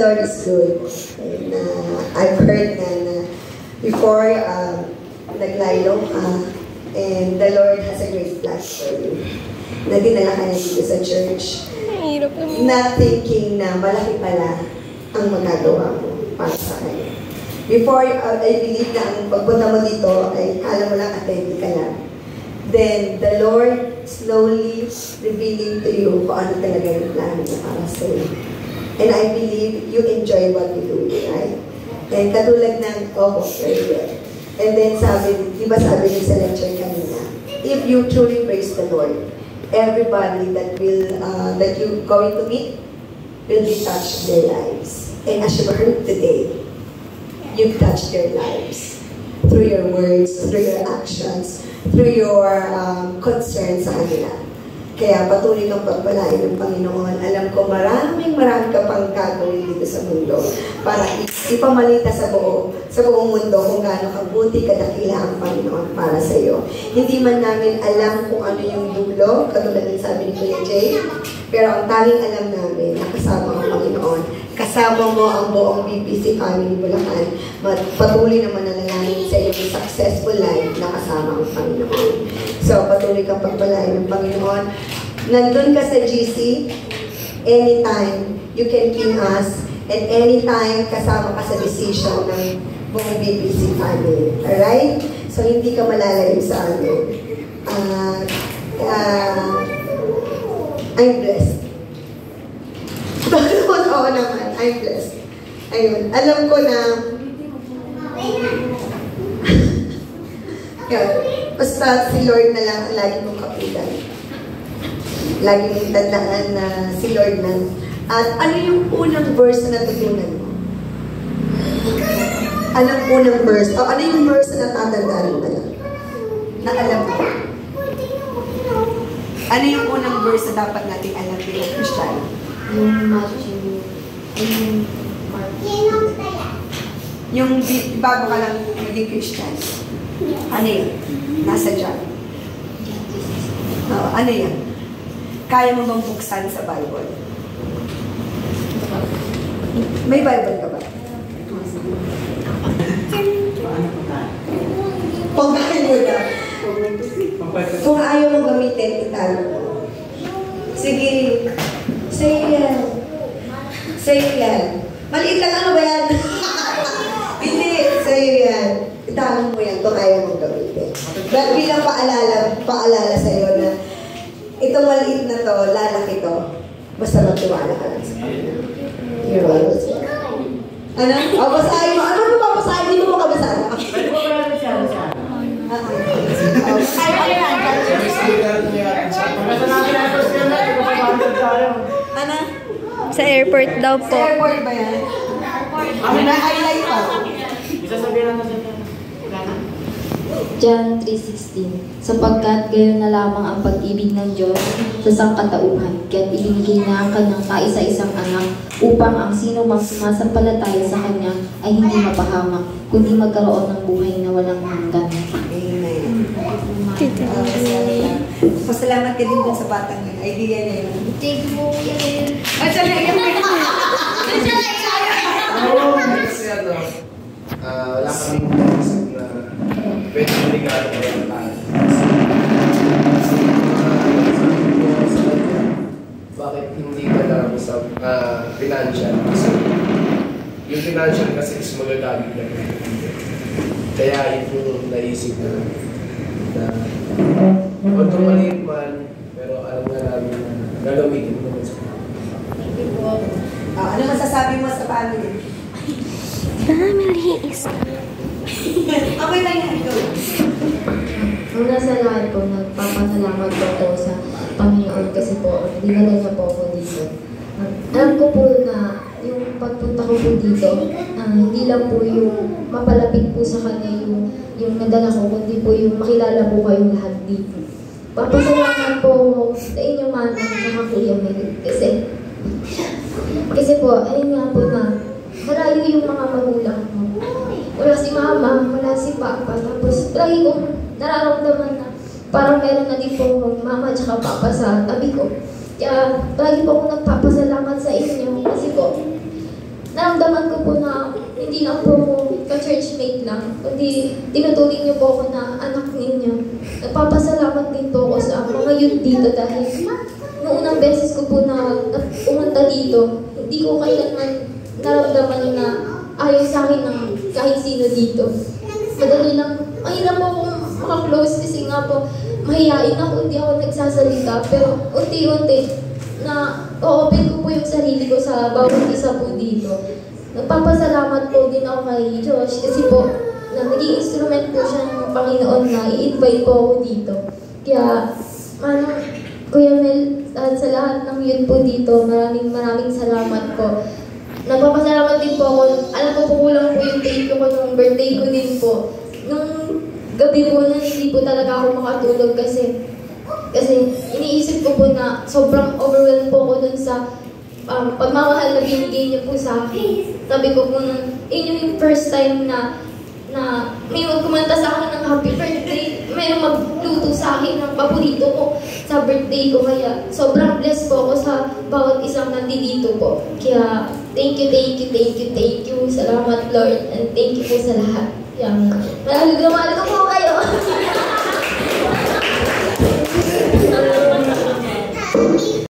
Lord is good. And I've heard na before naglaylo ka, and the Lord has a great plan for you. Na dinala ka na dito sa church. Na thinking na malaki pala ang magagawa mo para sa kanya. Before, I believe na ang pagpunta mo dito ay kala mo lang attend ka lang. Then, the Lord slowly revealing to you kung ano talaga yung plan niya para sa iyo. And I believe you enjoy what you do, right? And katulad ng, very well. And then sabi, di ba sabi niya sa lecture kanina, if you truly praise the Lord, everybody that you going to meet will be touched their lives. And as you heard today, you've touched their lives through your words, through your actions, through your concern sa kanila. Kaya patuloy kang pagpalain ng Panginoon. Alam ko marami ka pang gagawin dito sa mundo para ipamalita sa buong mundo kung gaano kabuti kadakila ang Panginoon para sa iyo. Hindi man namin alam kung ano yung dulo, katulad ng sabi ni Kuya Jay, pero ang tanging alam namin na kasama ang Panginoon. Kasama mo ang buong BPC Family Bulacan. Patuloy naman nanalangin sa iyong successful life na kasama ang Panginoon. So, patuloy kang pagpalain ng Panginoon. Nandun ka sa GC, anytime you can ping us, and anytime kasama ka sa decision ng buong BPC Family. Alright? So, hindi ka malalayo sa amin. I'm blessed. Oo naman, I'm blessed. Ayun, alam ko na yun, basta si Lord na lang ang lagi mong kapitan. Lagi mong tandaan na si Lord na. At ano yung unang verse na natutunan mo? Anong unang verse? O ano yung verse na natatandaan mo na lang? Na alam mo? Ano yung unang verse na dapat natin alam bilang Kristiyano? Yung Matthew, yung Mark. Yung bago ka lang maging Christian. Ano yun? Nasa John. Ano yan? Kaya mo bang buksan sa Bible? May Bible ka ba? Pagkain mo na. Kung ayaw mo gamitin, italo mo. Sige. Say yan. Say yan. Maliit lang, ano ba yan? Hindi. Say yan. Italo mo yan kung ayaw mong gamitin. But bilang paalala sa'yo na itong maliit na to, lalaki to, basta magtiwala ka lang sa Panginoon. You're always welcome. Ano? O, basahin mo. Ano mo ba basahin? Hindi mo makabasara. Pwede ko pala siya. Ano? Sa airport daw po. Sa airport ba yan? Ano na highlight pa? Isasabihin lang na siya. John 3:16, sapagkat gayon na lamang ang pag-ibig ng Diyos sa sangkatauhan, kaya't ibinigay niya ang kanyang kaisa-isang anak upang ang sino mang sumasampalataya sa kanya ay hindi mapahamak, kundi magkaroon ng buhay na walang hanggan. Amen. Pasalamat ka din dun sa batang yun. Idea niya yun. Thank you. At siya na iyan. Kasi wala kaming isip na pwede mo regalo ko yung tayo. Bakit hindi ka lang sa financial? Kasi yung financial kasi is magagamit na. Kaya yun yung naisip na although maliit man, pero alam na namin na gagawin mo naman sa Ano masasabi mo sa family? Family is... Okay lang yan. Una sa lahat po, nagpapasalamat po ako sa Panginoon kasi po, dinala niya po ako dito. Alam ko po na yung pagpunta ko po dito, hindi lang po yung mapalapit po sa kanya yung nadala ko, kundi po yung makilala po kayong lahat dito. Papasalamat po sa inyo man ang Kuya Mel kasi po, ayun nga po na marayo yung mga magulang mo. Wala si mama, wala si papa, tapos lagi kong nararamdaman na parang meron na din po mama at papa sa tabi ko. Kaya lagi po akong nagpapasalamat sa inyo kasi po, na naramdaman ko po na hindi na po ako ka-churchmate lang, kundi tinuturing niyo po ako na anak ninyo. Nagpapasalamat din po ako sa mga youth dito dahil noong unang beses ko po na pumunta dito, hindi ko kailanman naramdaman na ayaw sa akin ng kahit sino dito. Madali lang, mahirap po akong makaklose kasi nga po, mahihain ako, hindi ako nagsasalita. Pero unti-unti, na o-open ko po yung sarili ko sa bawat isa po dito. Nagpapasalamat po din ako kay Josh kasi po, na naging instrument po siya ng Panginoon na i-invite po ako dito. Kaya, Kuya Mel, sa lahat ng yun po dito, maraming salamat po. Nagpapasalamat din po ako. Alam ko po kulang po yung thank you ko nung birthday ko din po. Nung gabi po na hindi po talaga ako makatulog kasi iniisip ko po na sobrang overwhelmed po ako dun sa pagmamahal na binigay niyo po sa akin. Sabi ko po yun yung first time na may magkumanta sa akin ng happy birthday, may magluto sa akin ng paborito ko sa birthday ko. Kaya sobrang blessed po ako sa bawat isang nandito po. Kaya thank you. Salamat Lord and thank you po sa lahat. Yan. Mahal